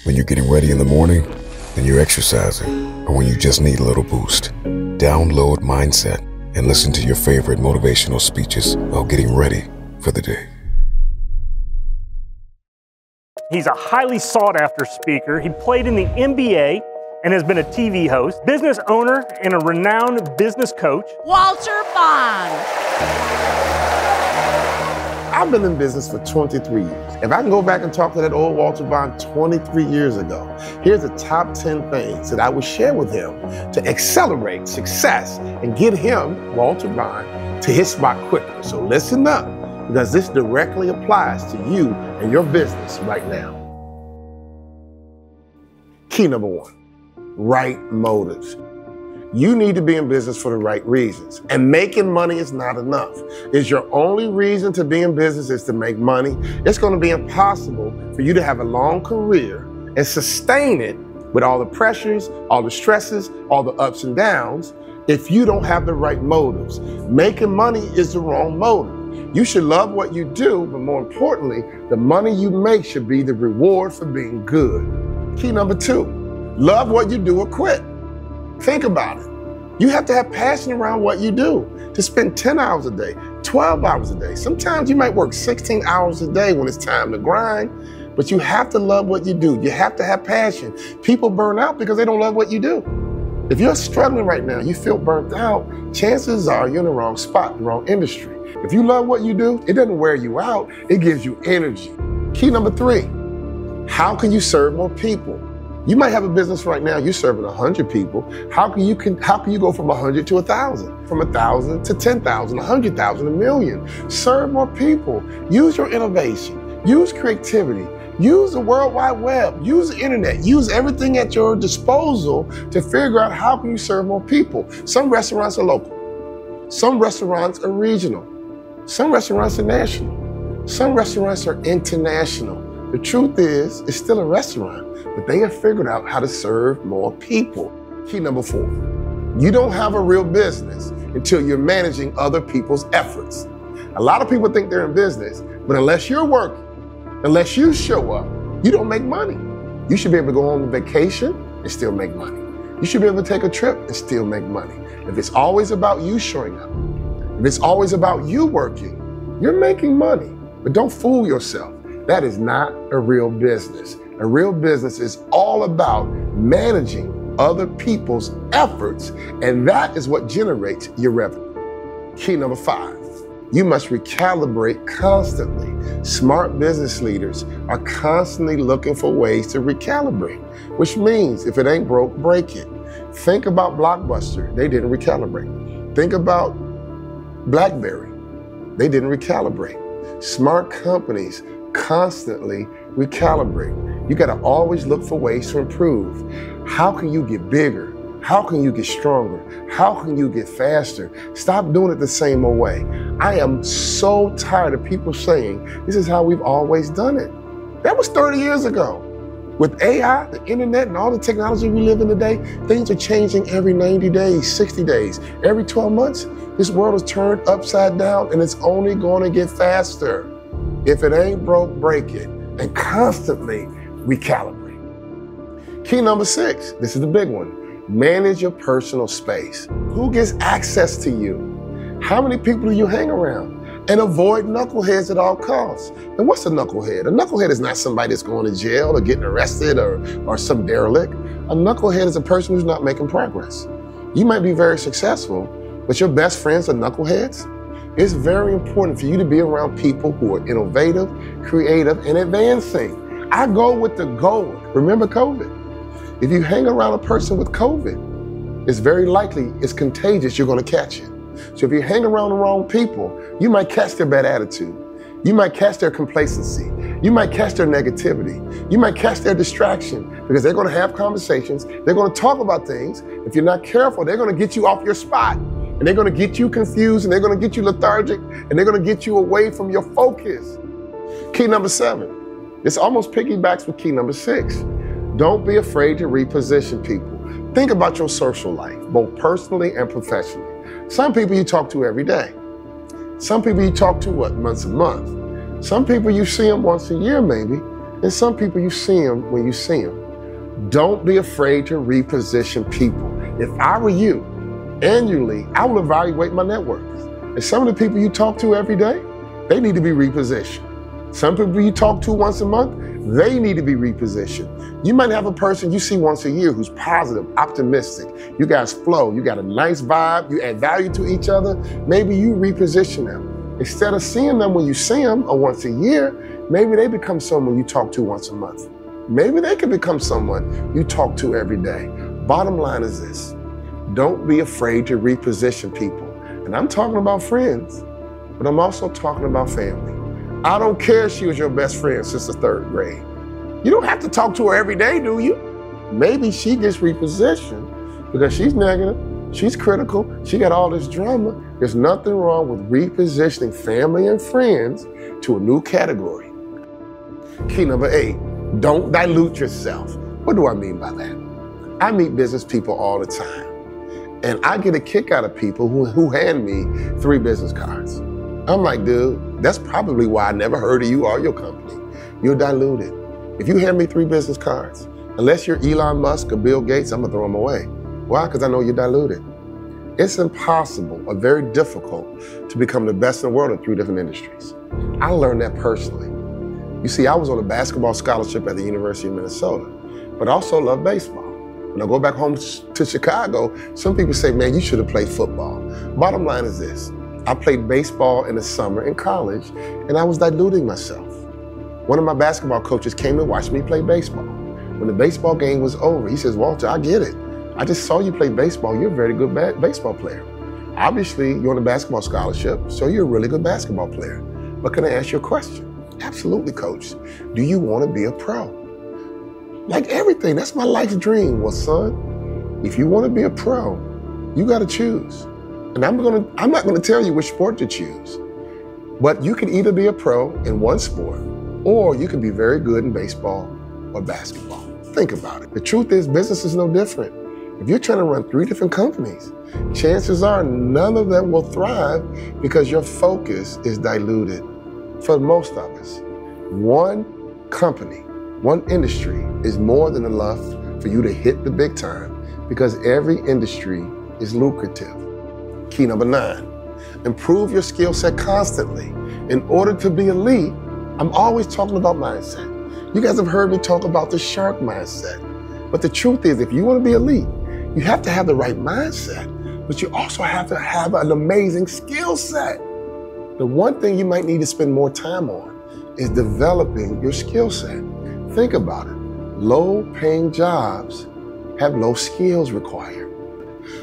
When you're getting ready in the morning, when you're exercising, or when you just need a little boost. Download Mindset and listen to your favorite motivational speeches while getting ready for the day. He's a highly sought-after speaker. He played in the NBA and has been a TV host, business owner, and a renowned business coach. Walter Bond. I've been in business for 23 years. If I can go back and talk to that old Walter Bond 23 years ago, here's the top 10 things that I would share with him to accelerate success and get him, Walter Bond, to his spot quicker. So listen up, because this directly applies to you and your business right now. Key number one, right motives. You need to be in business for the right reasons. And making money is not enough. Is your only reason to be in business is to make money? It's going to be impossible for you to have a long career and sustain it with all the pressures, all the stresses, all the ups and downs if you don't have the right motives. Making money is the wrong motive. You should love what you do, but more importantly, the money you make should be the reward for being good. Key number two, love what you do or quit. Think about it. You have to have passion around what you do. To spend 10 hours a day, 12 hours a day. Sometimes you might work 16 hours a day when it's time to grind, but you have to love what you do. You have to have passion. People burn out because they don't love what you do. If you're struggling right now, you feel burnt out, chances are you're in the wrong spot, the wrong industry. If you love what you do, it doesn't wear you out, it gives you energy. Key number three, how can you serve more people? You might have a business right now, you're serving 100 people. How can you go from 100 to 1,000? From 1,000 to 10,000, 100,000, 1,000,000. Serve more people. Use your innovation. Use creativity. Use the World Wide Web. Use the internet. Use everything at your disposal to figure out how can you serve more people. Some restaurants are local. Some restaurants are regional. Some restaurants are national. Some restaurants are international. The truth is, it's still a restaurant, but they have figured out how to serve more people. Key number four, you don't have a real business until you're managing other people's efforts. A lot of people think they're in business, but unless you're working, unless you show up, you don't make money. You should be able to go on vacation and still make money. You should be able to take a trip and still make money. If it's always about you showing up, if it's always about you working, you're making money, but don't fool yourself. That is not a real business. A real business is all about managing other people's efforts, and that is what generates your revenue. Key number five, you must recalibrate constantly. Smart business leaders are constantly looking for ways to recalibrate, which means if it ain't broke, break it. Think about Blockbuster, they didn't recalibrate. Think about BlackBerry, they didn't recalibrate. Smart companies constantly recalibrate. You got to always look for ways to improve. How can you get bigger? How can you get stronger? How can you get faster? Stop doing it the same old way. I am so tired of people saying, this is how we've always done it. That was 30 years ago. With AI, the internet, and all the technology we live in today, things are changing every 90 days, 60 days, every 12 months. This world is turned upside down, and it's only going to get faster. If it ain't broke, break it, and constantly recalibrate. Key number six, this is the big one. Manage your personal space. Who gets access to you? How many people do you hang around? And avoid knuckleheads at all costs. And what's a knucklehead? A knucklehead is not somebody that's going to jail or getting arrested or some derelict. A knucklehead is a person who's not making progress. You might be very successful, but your best friends are knuckleheads. It's very important for you to be around people who are innovative, creative, and advancing. I go with the goal. Remember COVID? If you hang around a person with COVID, it's very likely it's contagious, you're going to catch it. So if you hang around the wrong people, you might catch their bad attitude. You might catch their complacency. You might catch their negativity. You might catch their distraction because they're going to have conversations. They're going to talk about things. If you're not careful, they're going to get you off your spot. And they're going to get you confused, and they're going to get you lethargic, and they're going to get you away from your focus. Key number seven. This almost piggybacks with key number six. Don't be afraid to reposition people. Think about your social life, both personally and professionally. Some people you talk to every day. Some people you talk to, once a month. Some people you see them once a year maybe, And some people, you see them when you see them. Don't be afraid to reposition people. If I were you, annually, I will evaluate my network. And some of the people you talk to every day, they need to be repositioned. Some people you talk to once a month, they need to be repositioned. You might have a person you see once a year who's positive, optimistic. You guys flow, you got a nice vibe, you add value to each other. Maybe you reposition them. Instead of seeing them when you see them or once a year, maybe they become someone you talk to once a month. Maybe they can become someone you talk to every day. Bottom line is this: don't be afraid to reposition people. And I'm talking about friends, but I'm also talking about family. I don't care if she was your best friend since the 3rd grade. You don't have to talk to her every day, do you? Maybe she gets repositioned because she's negative, she's critical, she got all this drama. There's nothing wrong with repositioning family and friends to a new category. Key number 8, don't dilute yourself. What do I mean by that? I meet business people all the time, and I get a kick out of people who hand me 3 business cards. I'm like, dude, that's probably why I never heard of you or your company. You're diluted. If you hand me 3 business cards, unless you're Elon Musk or Bill Gates, I'm gonna throw them away. Why? Because I know you're diluted. It's impossible or very difficult to become the best in the world in 3 different industries. I learned that personally. You see, I was on a basketball scholarship at the University of Minnesota, but I also love baseball. When I go back home to Chicago, some people say, man, you should have played football. Bottom line is this: I played baseball in the summer in college, and I was diluting myself. One of my basketball coaches came to watch me play baseball. When the baseball game was over, he says, Walter, I get it. I just saw you play baseball. You're a very good baseball player. Obviously, you're on a basketball scholarship, so you're a really good basketball player. But can I ask you a question? Absolutely, coach. Do you want to be a pro? Like everything, that's my life's dream. Well, son, if you want to be a pro, you got to choose. And I'm not gonna tell you which sport to choose, but you can either be a pro in one sport, or you can be very good in baseball or basketball. Think about it. The truth is, business is no different. If you're trying to run 3 different companies, chances are none of them will thrive because your focus is diluted. For most of us, one company, one industry is more than enough for you to hit the big time, because every industry is lucrative. Key number 9, improve your skill set constantly. In order to be elite, I'm always talking about mindset. You guys have heard me talk about the shark mindset. But the truth is, if you want to be elite, you have to have the right mindset, but you also have to have an amazing skill set. The one thing you might need to spend more time on is developing your skill set. Think about it. Low-paying jobs have low skills required.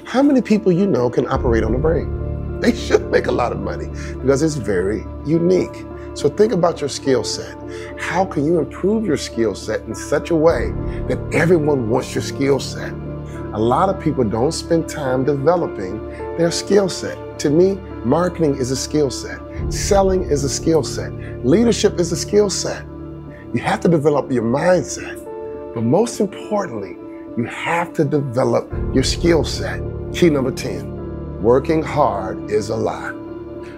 How many people you know can operate on a brain? They should make a lot of money because it's very unique. So think about your skill set. How can you improve your skill set in such a way that everyone wants your skill set? A lot of people don't spend time developing their skill set. To me, marketing is a skill set. Selling is a skill set. Leadership is a skill set. You have to develop your mindset. But most importantly, you have to develop your skill set. Key number 10, working hard is a lie.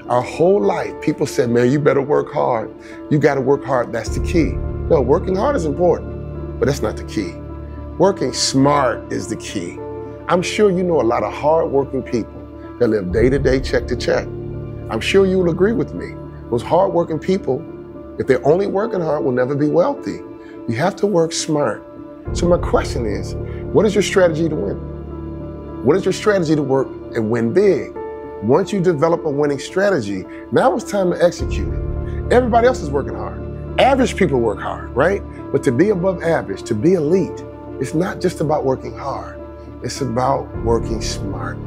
Our whole life, people said, man, you better work hard. You gotta work hard, that's the key. No, working hard is important, but that's not the key. Working smart is the key. I'm sure you know a lot of hard-working people that live day-to-day, check-to-check. I'm sure you will agree with me. Those hard-working people, if they're only working hard, will never be wealthy. You have to work smart. So my question is, what is your strategy to win? What is your strategy to work and win big? Once you develop a winning strategy, now it's time to execute it. Everybody else is working hard. Average people work hard, right? But to be above average, to be elite, it's not just about working hard. It's about working smart.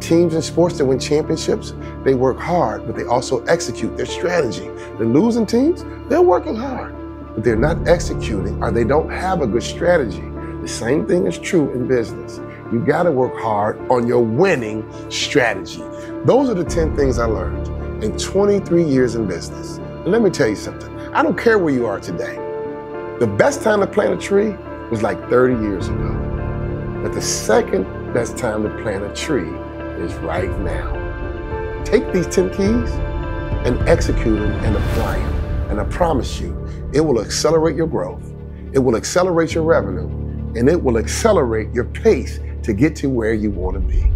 Teams in sports that win championships, they work hard, but they also execute their strategy. The losing teams, they're working hard, but they're not executing, or they don't have a good strategy. The same thing is true in business. You gotta work hard on your winning strategy. Those are the 10 things I learned in 23 years in business. And let me tell you something, I don't care where you are today. The best time to plant a tree was like 30 years ago. But the second best time to plant a tree is right now. Take these 10 keys and execute them and apply them. And I promise you, it will accelerate your growth, it will accelerate your revenue, and it will accelerate your pace to get to where you want to be.